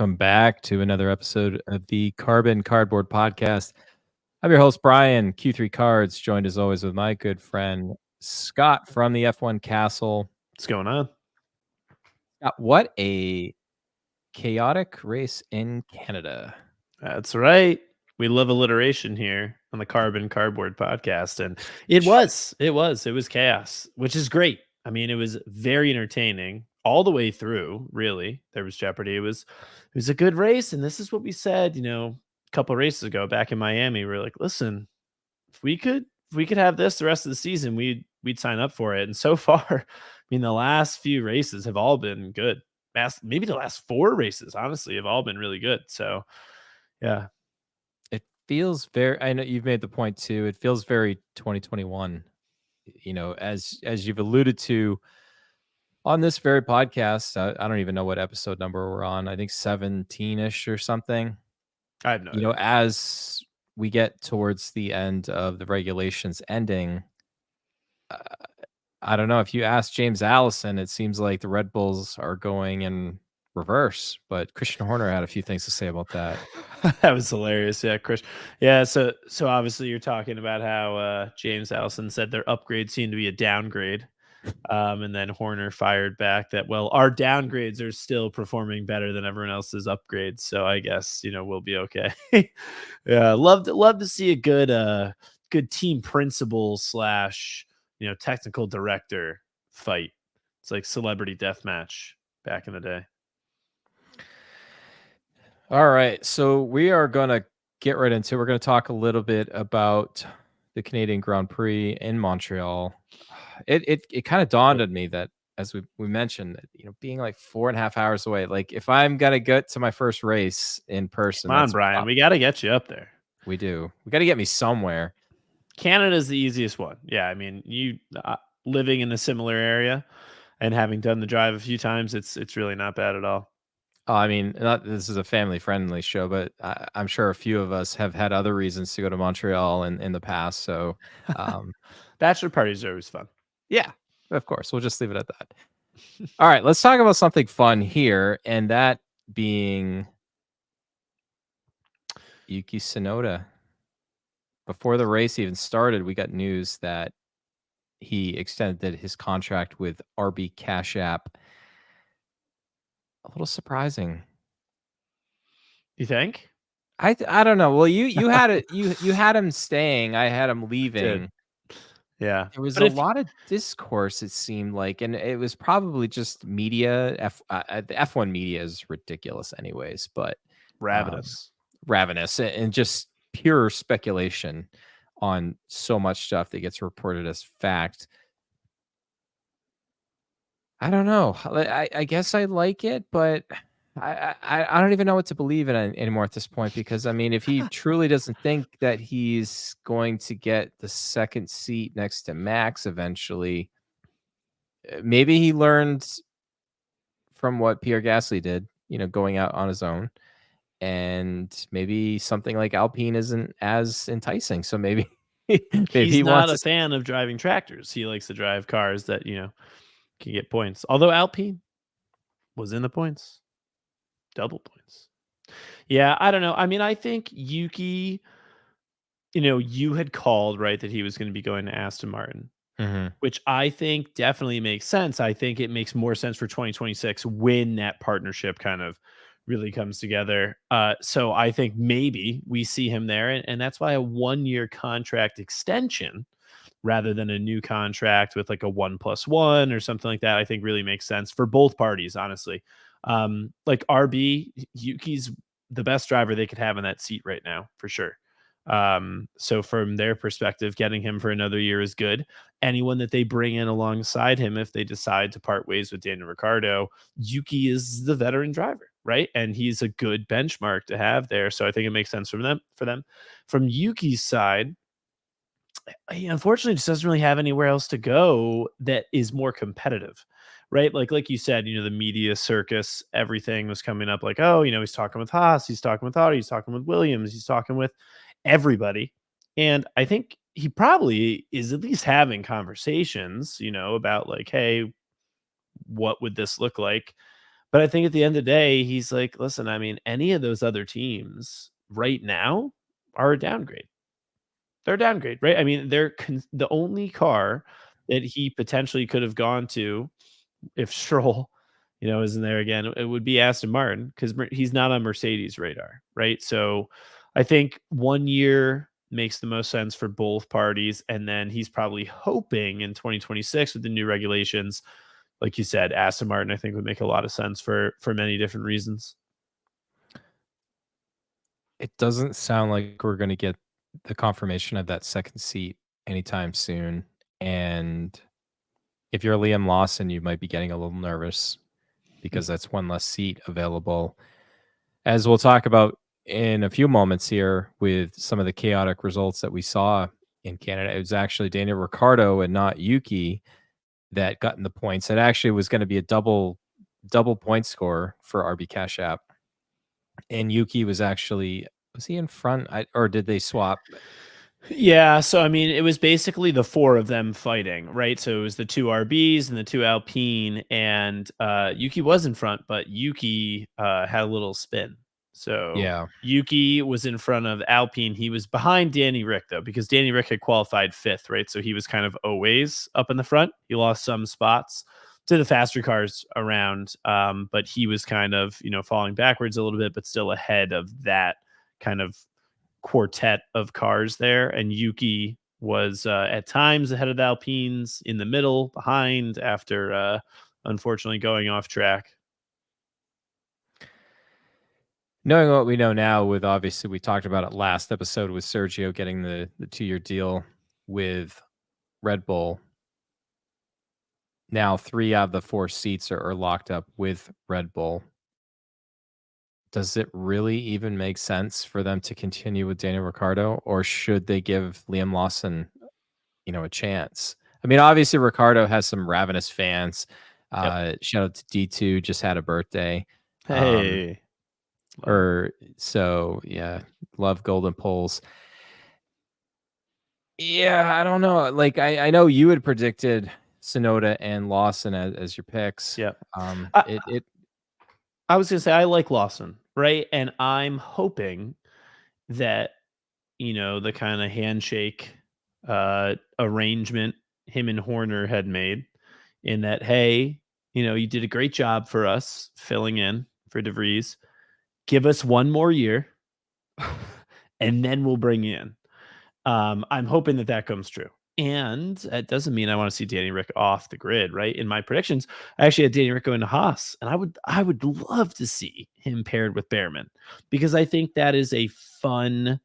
welcome back to another episode of the Carbon Cardboard Podcast. I'm your host, Bryan, Q3 Cards, joined as always with my good friend, Scott from the F1 Castle. What's going on? Scott, what a chaotic race in Canada. That's right. We love alliteration here on the Carbon Cardboard Podcast. And it was chaos, which is great. I mean, it was very entertaining all the way through, really. There was jeopardy. It was a good race. And this is what we said, a couple of races ago back in Miami. We were like, listen, if we could have this the rest of the season, we'd sign up for it. And so far, I mean, the last few races have all been good. Maybe the last 4 races, honestly, have all been really good. So, yeah. It feels very, I know you've made the point too, it feels very 2021, as you've alluded to on this very podcast. I don't even know what episode number we're on. I think 17-ish or something. I have no idea. As we get towards the end of the regulations ending, I don't know. If you ask James Allison, it seems like the Red Bulls are going in reverse, but Christian Horner had a few things to say about that. That was hilarious. Yeah, Chris. Yeah, so obviously you're talking about how James Allison said their upgrade seemed to be a downgrade. And then Horner fired back that, well, our downgrades are still performing better than everyone else's upgrades. So I guess, we'll be okay. Yeah, love to see a good team principal / technical director fight. It's like celebrity death match back in the day. All right, so we are going to get right into it. We're going to talk a little bit about the Canadian Grand Prix in Montreal. It kind of dawned on me that, as we mentioned, being like 4.5 hours away, like if I'm going to get to my first race in person. Come on, Bryan, we got to get you up there. We do. We got to get me somewhere. Canada's the easiest one. Yeah, I mean, you living in a similar area and having done the drive a few times, it's really not bad at all. Oh, I mean, this is a family-friendly show, but I'm sure a few of us have had other reasons to go to Montreal in the past. So, bachelor parties are always fun. Yeah, of course. We'll just leave it at that. All right, let's talk about something fun here, and that being Yuki Tsunoda. Before the race even started, we got news that he extended his contract with RB Cash App. A little surprising. You think? I don't know. Well, you had it. You had him staying. I had him leaving. Yeah, there was a lot of discourse, it seemed like, and it was probably just media. The F1 media is ridiculous, anyways. But ravenous, and just pure speculation on so much stuff that gets reported as fact. I don't know. I guess I like it, but I don't even know what to believe in anymore at this point, because, I mean, if he truly doesn't think that he's going to get the second seat next to Max eventually, maybe he learned from what Pierre Gasly did, going out on his own, and maybe something like Alpine isn't as enticing. So maybe he's not a fan of driving tractors. He likes to drive cars that, can get points. Although Alpine was in the points. Double points. Yeah, I don't know. I mean, I think Yuki, you had called, right, that he was going to be going to Aston Martin, which I think definitely makes sense. I think it makes more sense for 2026 when that partnership kind of really comes together. So I think maybe we see him there. And that's why a 1-year contract extension rather than a new contract with like a 1+1 or something like that, I think really makes sense for both parties, honestly. Like RB, Yuki's the best driver they could have in that seat right now, for sure. So from their perspective, getting him for another year is good. Anyone that they bring in alongside him, if they decide to part ways with Daniel Ricciardo, Yuki is the veteran driver, right? And he's a good benchmark to have there. So I think it makes sense for them. From Yuki's side, he unfortunately just doesn't really have anywhere else to go that is more competitive, right? Like you said, the media circus, everything was coming up like, oh, he's talking with Haas, he's talking with Audi, he's talking with Williams, he's talking with everybody. And I think he probably is at least having conversations, about like, hey, what would this look like? But I think at the end of the day, he's like, listen, I mean, any of those other teams right now are a downgrade. They're a downgrade, right? I mean, the only car that he potentially could have gone to if Stroll, isn't there again, it would be Aston Martin because he's not on Mercedes radar, right? So I think 1 year makes the most sense for both parties. And then he's probably hoping in 2026 with the new regulations, like you said, Aston Martin, I think would make a lot of sense for many different reasons. It doesn't sound like we're gonna get the confirmation of that second seat anytime soon, and if you're Liam Lawson, you might be getting a little nervous because that's one less seat available. As we'll talk about in a few moments here with some of the chaotic results that we saw in Canada, it was actually Daniel Ricciardo and not Yuki that got in the points. It actually was gonna be a double point score for RB Cash App, and Yuki was he in front? Or did they swap? Yeah, so I mean, it was basically the four of them fighting, right? So it was the two RBs and the two Alpine, and Yuki was in front, but Yuki had a little spin. So Yeah. Yuki was in front of Alpine. He was behind Danny Rick though, because Danny Rick had qualified fifth, right? So he was kind of always up in the front. He lost some spots to the faster cars around, but he was kind of falling backwards a little bit, but still ahead of that kind of quartet of cars there, and Yuki was at times ahead of the Alpines, in the middle, behind, after unfortunately going off track. Knowing what we know now, with obviously we talked about it last episode with Sergio getting the 2-year deal with Red Bull. Now 3 out of the 4 seats are locked up with Red Bull. Does it really even make sense for them to continue with Daniel Ricciardo, or should they give Liam Lawson, a chance? I mean, obviously Ricciardo has some ravenous fans. Yep. Shout out to D2, just had a birthday. Um, Hey. Love it. or so yeah, love golden poles. Yeah, I don't know. Like I know you had predicted Tsunoda and Lawson as your picks. Yep. Um, I, it I was gonna say I like Lawson, right? And I'm hoping that the kind of handshake arrangement him and Horner had made, in that, hey, you did a great job for us filling in for DeVries. Give us 1 more year, and then we'll bring you in. I'm hoping that that comes true. And that doesn't mean I want to see Danny Rick off the grid, right? In my predictions, I actually had Danny Rick going to Haas, and I would love to see him paired with Behrman, because I think that is a fun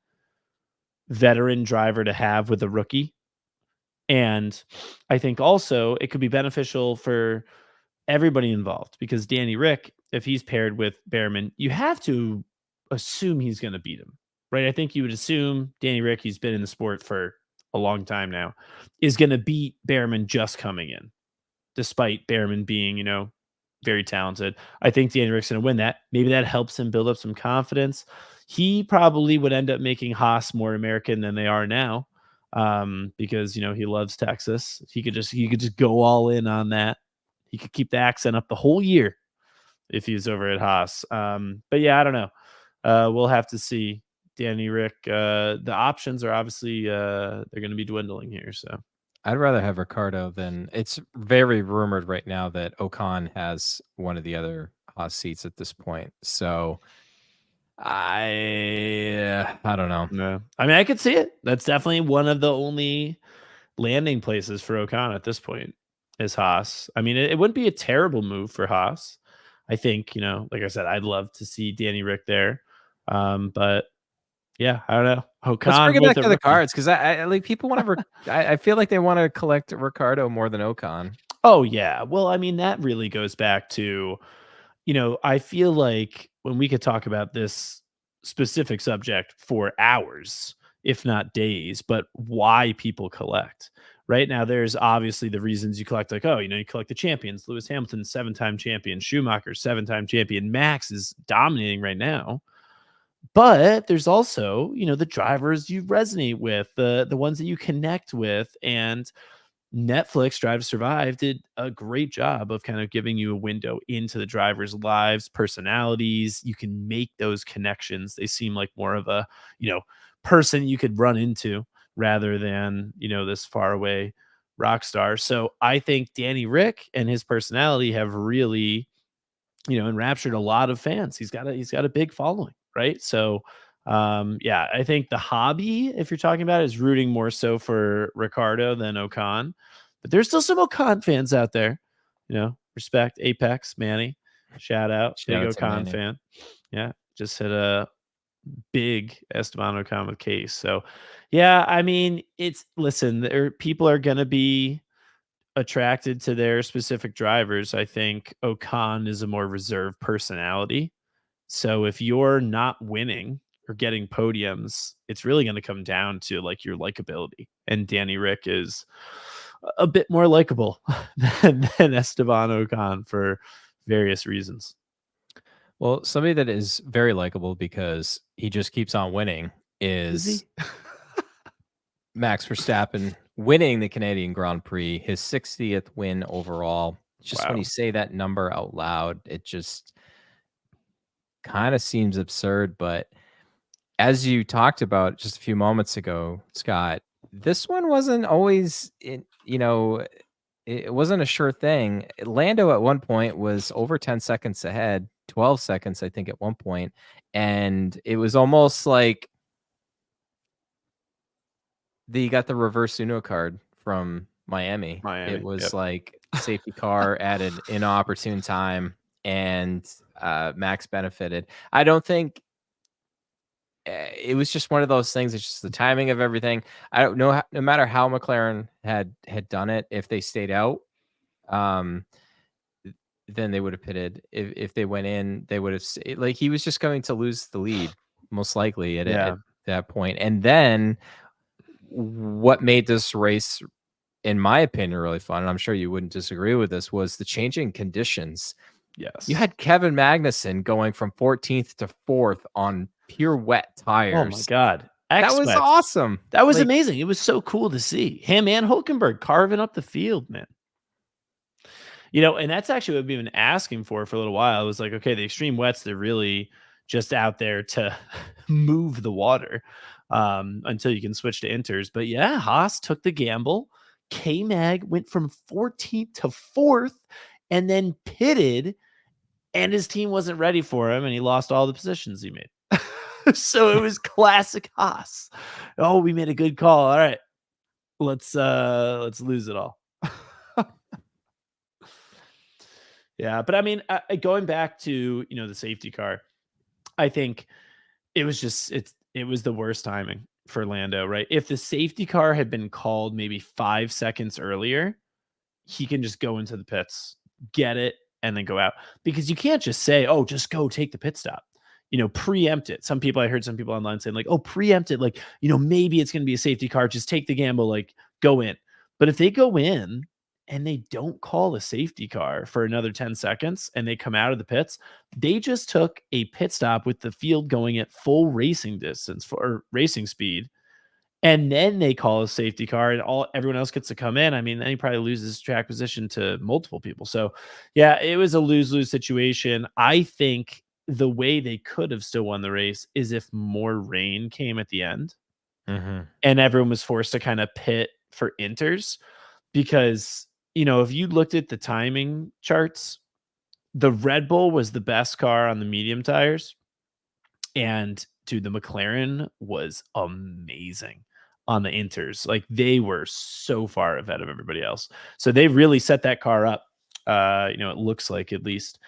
veteran driver to have with a rookie. And I think also it could be beneficial for everybody involved, because Danny Rick, if he's paired with Behrman, you have to assume he's going to beat him, right? I think you would assume Danny Rick, he's been in the sport for a long time now, is going to beat Behrman just coming in, despite Behrman being, very talented. I think Danny Rick's going to win that. Maybe that helps him build up some confidence. He probably would end up making Haas more American than they are now, because he loves Texas. He could just go all in on that. He could keep the accent up the whole year if he's over at Haas. But yeah, I don't know. We'll have to see. Danny Rick, the options are obviously they're going to be dwindling here. So I'd rather have Ricardo than it's very rumored right now that Ocon has one of the other Haas seats at this point. So I don't know. yeah, I mean, I could see it. That's definitely one of the only landing places for Ocon at this point is Haas. I mean, it wouldn't be a terrible move for Haas. I think, like I said, I'd love to see Danny Rick there. But yeah, I don't know. Let's bring Ocon it with back a to the rookie. cards because I like people want to. I feel like they want to collect Ricardo more than Ocon. Oh, yeah. Well, I mean, that really goes back to, I feel like when we could talk about this specific subject for hours, if not days, but why people collect. Right now, there's obviously the reasons you collect, like, oh, you collect the champions. Lewis Hamilton, 7-time champion. Schumacher, 7-time champion. Max is dominating right now. But there's also, the drivers you resonate with, the ones that you connect with. And Netflix Drive to Survive did a great job of kind of giving you a window into the drivers' lives, personalities. You can make those connections. They seem like more of a, person you could run into rather than, this far away rock star. So I think Danny Rick and his personality have really, enraptured a lot of fans. He's got a big following, right? So yeah, I think the hobby, if you're talking about it, is rooting more so for Ricardo than Ocon. But there's still some Ocon fans out there. Respect Apex, Manny. Shout out, Shout big out to Ocon Manny. fan. Yeah, just hit a big Esteban Ocon with case. So yeah, I mean, people are gonna be attracted to their specific drivers. I think Ocon is a more reserved personality. So if you're not winning or getting podiums, it's really going to come down to like your likability. And Danny Rick is a bit more likable than Esteban Ocon for various reasons. Well, somebody that is very likable because he just keeps on winning Is is he? Max Verstappen winning the Canadian Grand Prix, his 60th win overall. Just when you Wow. say that number out loud, it just kind of seems absurd. But as you talked about just a few moments ago, Scott, this one wasn't always it wasn't a sure thing. Lando at one point was over 10 seconds ahead, 12 seconds, I think, at one point, and it was almost like they got the reverse Uno card from Miami. It Miami. was Yep. like safety car at an inopportune time, and Max benefited. I don't think it was just one of those things. It's just the timing of everything. I don't know. No matter how McLaren had done it, if they stayed out, um, then they would have pitted. If they went in, they would have like he was just going to lose the lead most likely at Yeah. that point. And then what made this race, in my opinion, really fun, and I'm sure you wouldn't disagree with this, was the changing conditions. You Yes. had Kevin Magnussen going from 14th to 4th on pure wet Oh my tires. God. That was X-Specs. awesome. That was Like, amazing. It was so cool to see him and Hulkenberg carving up the field, man. And that's actually what we've been asking for a little while. It was like, okay, the extreme wets, they're really just out there to move the water until you can switch to inters. But yeah, Haas took the gamble. K Mag went from 14th to 4th and then pitted, and his team wasn't ready for him, and he lost all the positions he made. So it was classic Haas. Oh, we made a good call. All right, let's lose it all. Yeah, but I mean, going back to the safety car, I think it was the worst timing for Lando, right? If the safety car had been called maybe 5 seconds earlier, he can just go into the pits, get it, and then go out, because you can't just say, "Oh, just go take the pit stop." Preempt it. I heard some people online saying like, "Oh, preempt it, like maybe it's going to be a safety car, just take the gamble, like go in." But if they go in and they don't call a safety car for another 10 seconds and they come out of the pits, they just took a pit stop with the field going at full racing distance or racing speed, and then they call a safety car and everyone else gets to come in. I mean, then he probably loses track position to multiple people. So yeah, it was a lose-lose situation. I think the way they could have still won the race is if more rain came at the end mhm. and everyone was forced to kind of pit for inters, because if you looked at the timing charts, the Red Bull was the best car on the medium tires, and dude, the McLaren was amazing on the inters. Like, they were so far ahead of everybody else. So they really set that car up. It looks like, at least,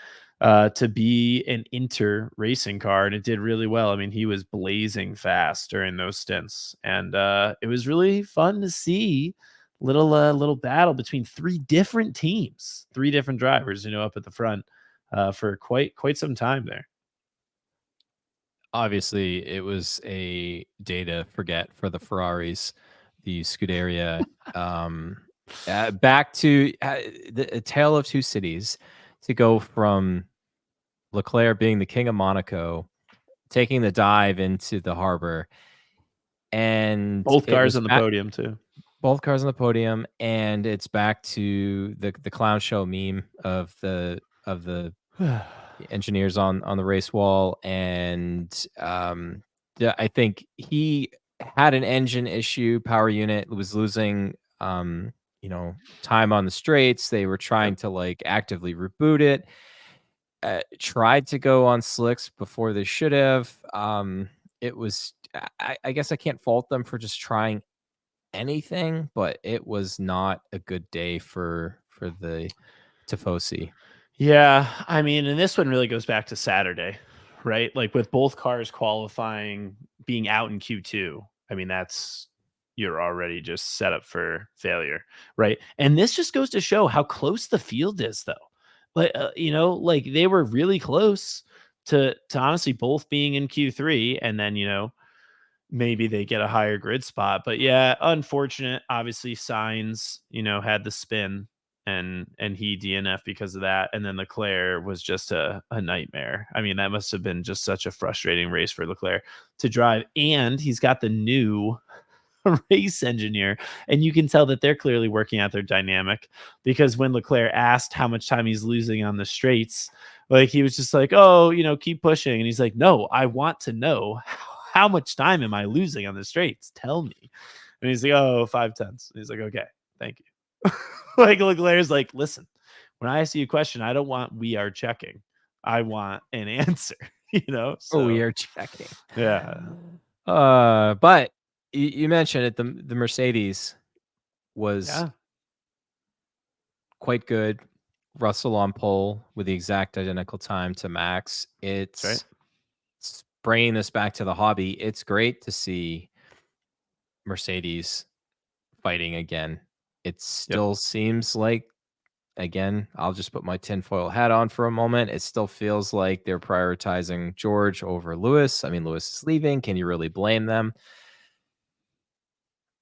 to be an inter racing car, and it did really well. I mean, he was blazing fast during those stints, and it was really fun to see little battle between three different teams, three different drivers, up at the front for quite some time there. Obviously, it was a day to forget for the Ferraris, the Scuderia. Back to a tale of two cities, to go from Leclerc being the king of Monaco, taking the dive into the harbor, and Both it cars was on the back. podium too. Both cars on the podium, and it's back to the clown show meme of the engineers on the race wall, and, yeah, I think he had an engine issue, power unit was losing, you know, time on the straights. They were Yep. trying to, like, actively reboot it, tried to go on slicks before they should have. It was I guess I can't fault them for just trying anything, but it was not a good day for the Tifosi. Yeah, I mean, and this one really goes back to Saturday, right? Like with both cars qualifying, being out in Q2. I mean, that's you're already just set up for failure, right? And this just goes to show how close the field is, though. Like, like they were really close to honestly both being in Q3, and then maybe they get a higher grid spot. But yeah, unfortunate. Obviously, Signs, had the spin and he DNF because of that. And then Leclerc was just a nightmare. I mean, that must have been just such a frustrating race for Leclerc to drive. And he's got the new race engineer, and you can tell that they're clearly working out their dynamic, because when Leclerc asked how much time he's losing on the straights, like he was just like, "Oh, keep pushing," and he's like, "No, I want to know how much time am I losing on the straights? Tell me." And he's like, "Oh, 5 tenths." And he's like, "Okay, thank you." Like Leclerc's like, "Listen, when I ask you a question, I don't want we are checking. I want an answer." Oh, we So are checking. yeah, But you mentioned it, the Mercedes was yeah, quite good. Russell on pole with the exact identical time to Max. that's right. It's bringing this back to the hobby. It's great to see Mercedes fighting again. It Yep. still seems like, again, I'll just put my tinfoil hat on for a moment. It still feels like they're prioritizing George over Lewis. I mean, Lewis is leaving. Can you really blame them?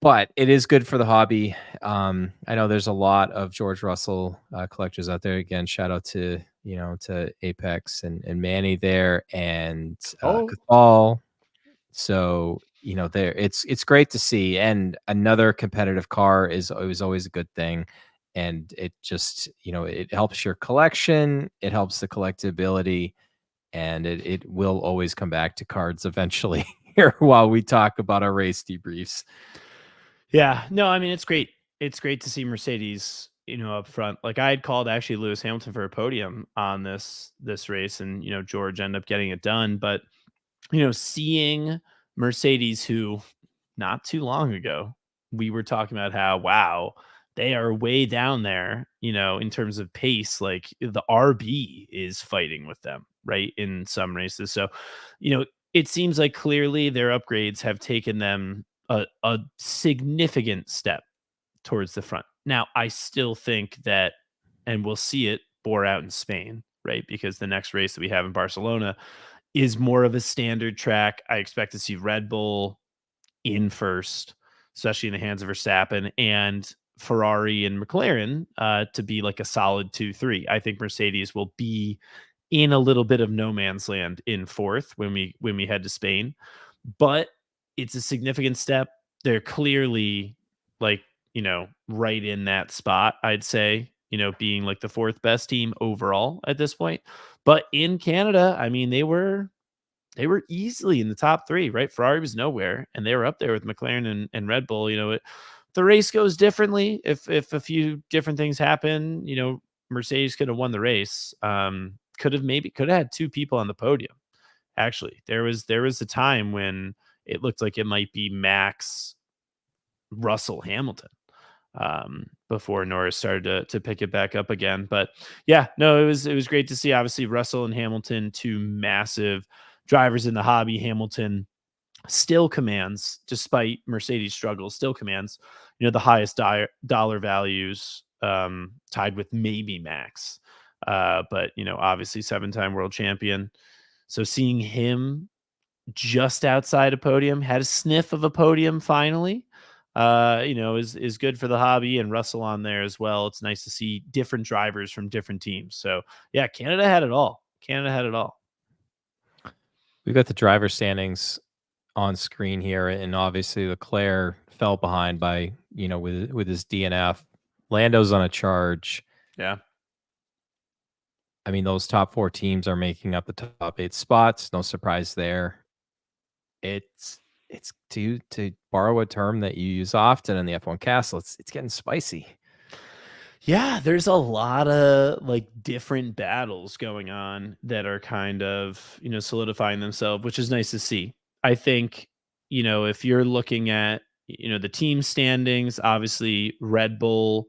But it is good for the hobby. I know there's a lot of George Russell collectors out there. Again, shout out to to Apex and Manny there and Oh, Cathal. So there it's great to see, and another competitive car is always a good thing, and it just it helps your collection, it helps the collectability, and it will always come back to cards eventually here while we talk about our race debriefs. yeah. No, I mean, it's great. It's great to see Mercedes, up front. Like I had called actually Lewis Hamilton for a podium on this race, and George ended up getting it done. But seeing Mercedes, who not too long ago we were talking about how wow they are way down there, in terms of pace. Like the RB is fighting with them, right, in some races. So, it seems like clearly their upgrades have taken them a significant step towards the front. Now, I still think that, and we'll see it bore out in Spain, right? Because the next race that we have in Barcelona is more of a standard track. I expect to see Red Bull in first, especially in the hands of Verstappen, and Ferrari and McLaren to be like a solid 2-3. I think Mercedes will be in a little bit of no man's land in fourth when we head to Spain, but it's a significant step. They're clearly like, right in that spot, I'd say, being like the fourth best team overall at this point. But in Canada, I mean, they were easily in the top three, right? Ferrari was nowhere, and they were up there with McLaren and Red Bull. The race goes differently. If a few different things happen, Mercedes could have won the race. Could have had two people on the podium. Actually, there was a time when it looked like it might be Max, Russell, Hamilton, before Norris started to pick it back up again. But yeah, no, it was great to see. Obviously, Russell and Hamilton, two massive drivers in the hobby. Hamilton still commands, despite Mercedes' struggles, still commands, the highest dollar values, tied with maybe Max. But obviously 7-time world champion. So seeing him just outside a podium, had a sniff of a podium finally. Is good for the hobby, and Russell on there as well. It's nice to see different drivers from different teams. So yeah, Canada had it all. Canada had it all. We've got the driver standings on screen here, and obviously Leclerc fell behind by, with his DNF. Lando's on a charge. Yeah. I mean, those top 4 teams are making up the top 8 spots. No surprise there. It's to borrow a term that you use often in the F1 castle, it's getting spicy. Yeah, there's a lot of like different battles going on that are kind of, solidifying themselves, which is nice to see. I think, if you're looking at, the team standings, obviously Red Bull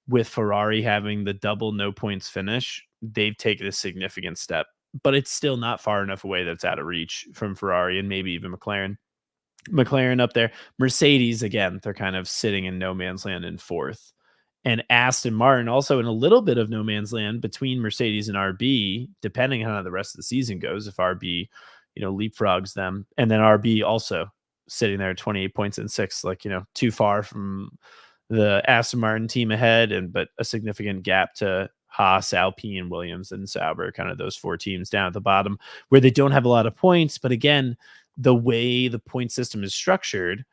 with Ferrari having the double no points finish, they've taken a significant step, but it's still not far enough away that's out of reach from Ferrari and maybe even McLaren. McLaren up there. Mercedes, again, they're kind of sitting in no man's land in fourth. And Aston Martin also in a little bit of no man's land between Mercedes and RB, depending on how the rest of the season goes. If RB, leapfrogs them, and then RB also sitting there at 28 points in sixth, like, too far from the Aston Martin team ahead, but a significant gap to Haas, Alpine, Williams, and Sauber, kind of those 4 teams down at the bottom where they don't have a lot of points. But again, the way the point system is structured,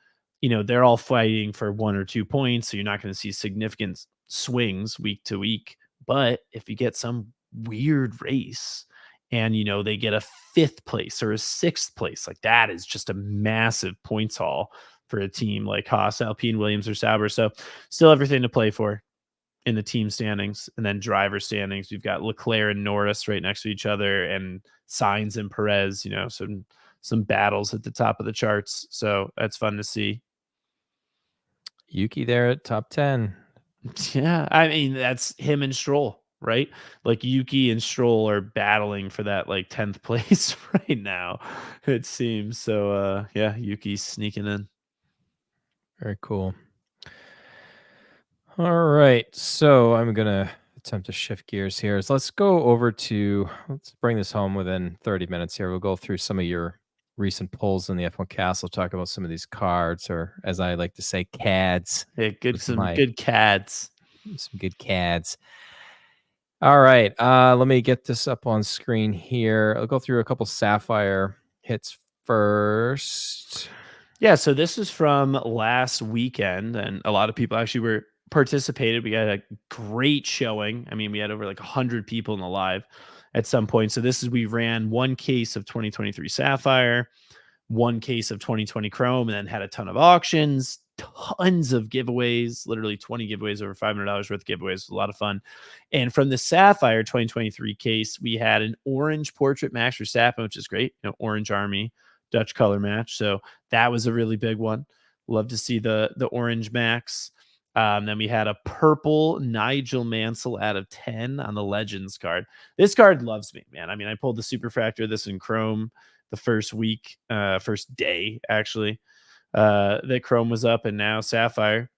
they're all fighting for 1 or 2 points. So you're not going to see significant swings week to week. But if you get some weird race and, they get a 5th place or a 6th place, like that is just a massive points haul for a team like Haas, Alpine, Williams, or Sauber. So still everything to play for in the team standings. And then driver standings, we've got Leclerc and Norris right next to each other, and Sainz and Perez, some battles at the top of the charts. So that's fun to see. Yuki there at top 10. Yeah, I mean, that's him and Stroll, right? Like Yuki and Stroll are battling for that like 10th place right now, it seems. So yeah, Yuki's sneaking in. Very cool. All right, so I'm gonna attempt to shift gears here. So let's bring this home within 30 minutes here. We'll go through some of your recent polls in the F1 Castle, talk about some of these cards, or as I like to say, CADs. Yeah, With some good CADs. some good CADs. All right, let me get this up on screen here. I'll go through a couple Sapphire hits first. Yeah, so this is from last weekend, and a lot of people actually were participated. We had a great showing. I mean, we had over like 100 people in the live at some point. So we ran 1 case of 2023 Sapphire, 1 case of 2020 Chrome, and then had a ton of auctions, tons of giveaways, literally 20 giveaways, over $500 worth of giveaways. A lot of fun. And from the Sapphire 2023 case, we had an orange portrait match for Verstappen, which is great. Orange Army, Dutch color match. So that was a really big one. Love to see the orange max. Then we had a purple Nigel Mansell out of 10 on the Legends card. This card loves me, man. I mean, I pulled the Superfractor of this in Chrome the first day, actually, that Chrome was up, and now Sapphire.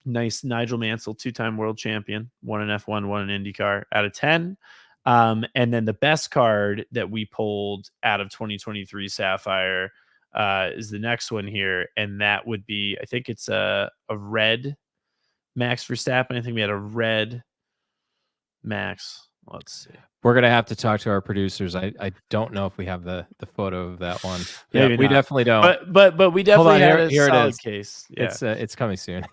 Nice Nigel Mansell, 2-time world champion, 1 in F1, 1 in IndyCar out of 10. And then the best card that we pulled out of 2023 Sapphire is the next one here. And that would be, I think it's a red Max Verstappen. I think we had a red Max. Let's see. We're gonna have to talk to our producers. I don't know if we have the photo of that one. Maybe Yeah, we not. definitely don't. But we definitely had a here it solid is. case. Yeah. It's coming soon.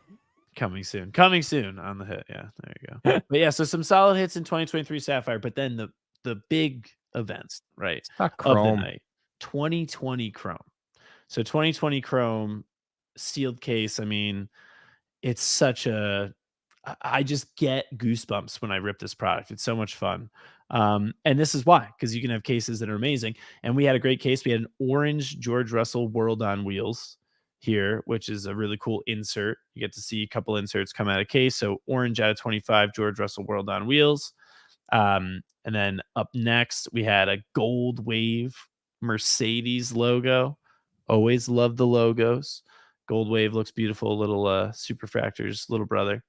Coming soon on the hit. Yeah, there you go. But yeah, so some solid hits in 2023 Sapphire, but then the big events, right, of the night, 2020 Chrome. So 2020 Chrome sealed case. I mean, it's such I just get goosebumps when I rip this product. It's so much fun. And this is why, because you can have cases that are amazing. And we had a great case. We had an orange George Russell World on Wheels here, which is a really cool insert. You get to see a couple inserts come out of case. So orange out of 25, George Russell World on Wheels. And then up next, we had a gold wave Mercedes logo. Always love the logos. Gold wave looks beautiful. Little Superfractor's little brother.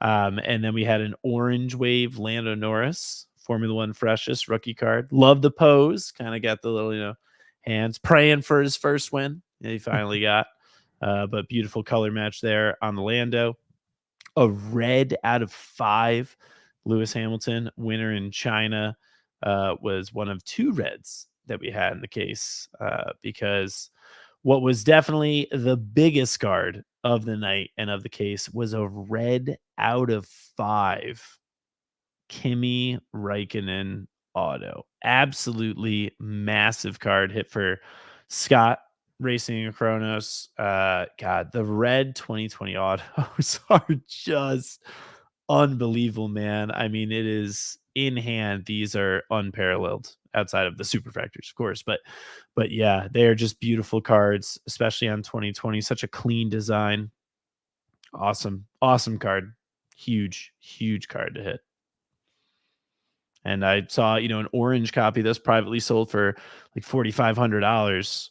And then we had an orange wave Lando Norris, Formula One freshest rookie card. Love the pose. Kind of got the little, hands praying for his first win. He finally got. But beautiful color match there on the Lando. A red out of 5. Lewis Hamilton, winner in China, was one of 2 reds that we had in the case, because what was definitely the biggest card of the night and of the case was a red out of 5 Kimi Räikkönen auto. Absolutely massive card hit for Scott Racing and Kronos. God, the red 2020 autos are just unbelievable, man. I mean, it is in hand. These are unparalleled outside of the super factors, of course. But yeah, they are just beautiful cards, especially on 2020. Such a clean design. Awesome card. Huge card to hit. And I saw, an orange copy that's privately sold for like $4,500.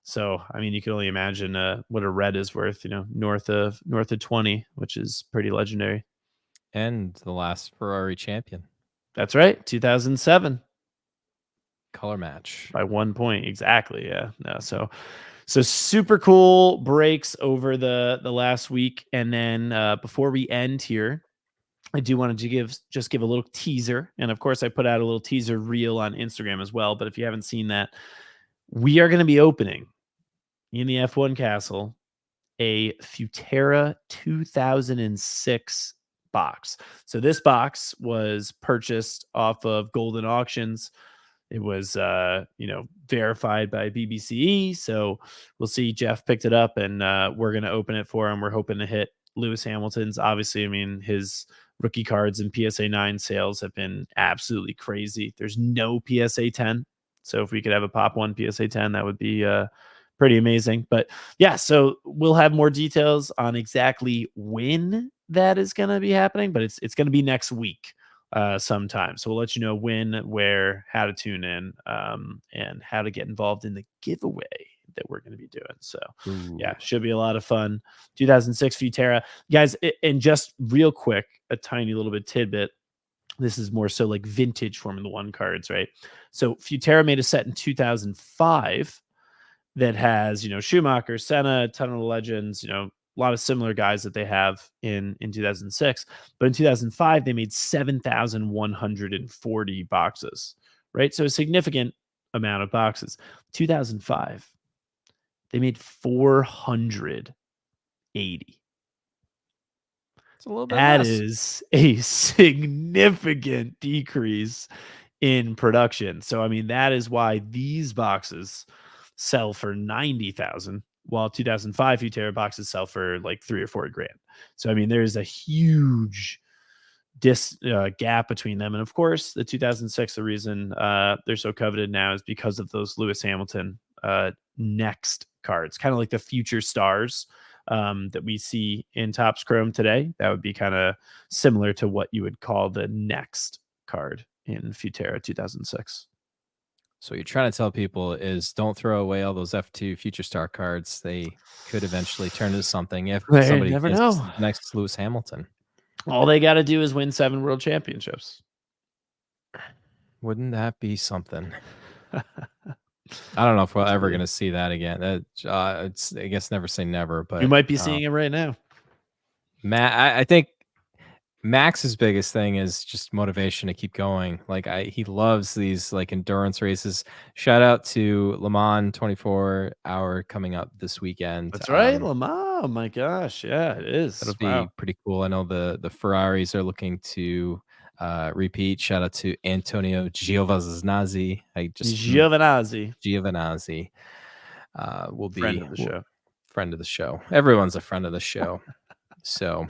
So, I mean, you can only imagine what a red is worth, north of 20, which is pretty legendary. And the last Ferrari champion. That's right, 2007. Color match by 1 point, exactly. Yeah, no, so super cool breaks over the last week, and then before we end here, I do want to give a little teaser, and of course, I put out a little teaser reel on Instagram as well. But if you haven't seen that, we are going to be opening in the F1 Castle a Futera 2006 box. So this box was purchased off of Golden Auctions. It was, verified by BBCE. So we'll see. Jeff picked it up, and we're going to open it for him. We're hoping to hit Lewis Hamilton's. Obviously, I mean, his rookie cards and PSA 9 sales have been absolutely crazy. There's no PSA 10. So if we could have a pop one PSA 10, that would be pretty amazing. But yeah, so we'll have more details on exactly when that is going to be happening, but it's going to be next week sometime. So we'll let you know when, where, how to tune in, and how to get involved in the giveaway that we're going to be doing. So yeah, should be a lot of fun. 2006 Futera. Guys, and just real quick, a tiny little bit tidbit. This is more so like vintage Formula One cards, right? So Futera made a set in 2005 that has, Schumacher, Senna, a ton of legends, a lot of similar guys that they have in 2006. But in 2005, they made 7,140 boxes, right? So a significant amount of boxes. 2005, they made 480. It's a little bit That less. is a significant decrease in production. So, I mean, that is why these boxes sell for 90,000, while 2005 Futera boxes sell for like 3 or 4 grand. So, I mean, there's a huge gap between them. And of course, the 2006, the reason they're so coveted now is because of those Lewis Hamilton next cards, kind of like the future stars that we see in Topps Chrome today. That would be kind of similar to what you would call the next card in Futera 2006. So what you're trying to tell people is don't throw away all those F2 Future Star cards. They could eventually turn into something if somebody never gets know. next to Lewis Hamilton. All they got to do is win 7 world championships. Wouldn't that be something? I don't know if we're ever going to see that again. It's, I guess, never say never, but you might be seeing it right now. I think Max's biggest thing is just motivation to keep going. Like he loves these like endurance races. Shout out to Le Mans 24 hour coming up this weekend. That's right, Le Mans. Oh my gosh, yeah, it is. That'll be pretty cool. I know the Ferraris are looking to repeat. Shout out to Antonio Giovinazzi. Giovinazzi will be friend of the show. Friend of the show. Everyone's a friend of the show. So,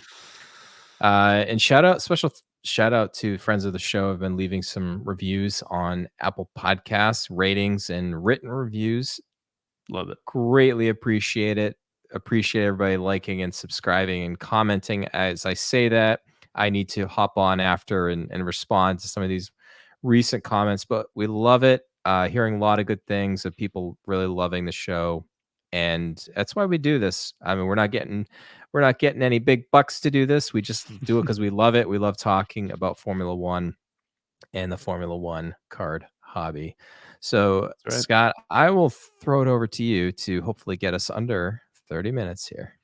and special shout out to friends of the show have been leaving some reviews on Apple Podcasts, ratings, and written reviews. Love it. Greatly appreciate it. Appreciate everybody liking and subscribing and commenting. As I say that, I need to hop on after and respond to some of these recent comments, but we love it. Hearing a lot of good things of people really loving the show. And that's why we do this. I mean, we're not getting any big bucks to do this. We just do it because we love it. We love talking about Formula One and the Formula One card hobby. So, right, Scott, I will throw it over to you to hopefully get us under 30 minutes here.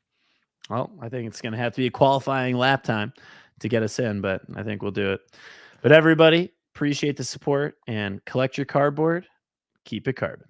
Well, I think it's going to have to be a qualifying lap time to get us in, but I think we'll do it. But everybody, appreciate the support and collect your cardboard. Keep it carbon.